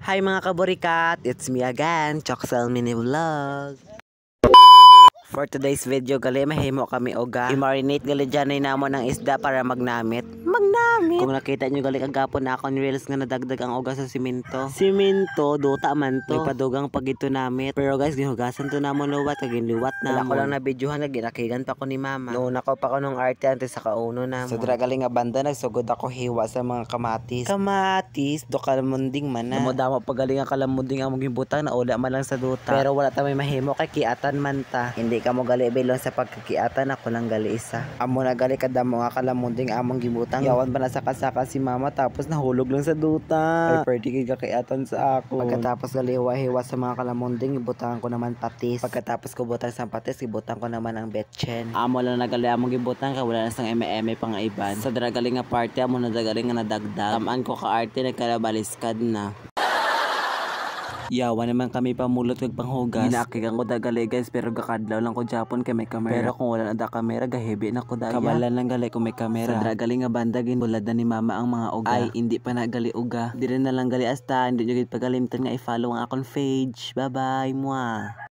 Hi mga kaburikat, it's me again, Choxel Mini Vlog. For today's video, gali mahimo kami oga. I-marinate gali dyan ay namon ng isda para magnamit. Kung nakita nyo gali kagapon na ako ni Reels nga nadagdag ang oga sa simento. Simento, duta man to. May padugang pag ito namit. Pero guys, gihugasan to namon luwat, kaginliwat namon. Wala ko lang na videohan, naginakigan pa ko ni mama. Noon ako pa ko nung arte antes sa kauno namon. Sa gali nga banda, nagsugod ako hiwa sa mga kamatis. Kamatis, do kalamunding man na. Damo pa gali nga kalamunding ang mong butang na ula man lang sa duta. Pero wala ta may mahimo kay kiatan man ta. Hindi ka mo gali bilon sa pagkakiatan, ako lang gali isa. Amo na gali kadamo nga kalamunding among gibutang. Yawan ba na sa kasaka si mama tapos nahulog lang sa duta. Ay pwede ka kiatan sa ako. Pagkatapos gali hiwa sa mga kalamunding, ibutangan ko naman patis. Pagkatapos ko butang sa patis, ibutang ko naman ang betchen. Amo lang na gali among gibutang kay wala na sang eme pang iban. Sa dragali nga party amo na dragali nga nadagdag. Tamaan ko ka arte nagkalabaliskad na. Yawa naman kami pamulot kag panghugas. Ginakigan ko dagali guys, pero gakadlaw lang ko Japon kay may kamera. Pero kung wala na da kamera, gahebi na ko daya. Kabalan lang gali kung may kamera. Sa dragali nga banda ginulad na ni mama ang mga uga. Ay, hindi pa na gali uga. Di rin na lang gali asta, hindi nyo gid pagalimtan nga i-follow ang akong page. Bye bye, mwah.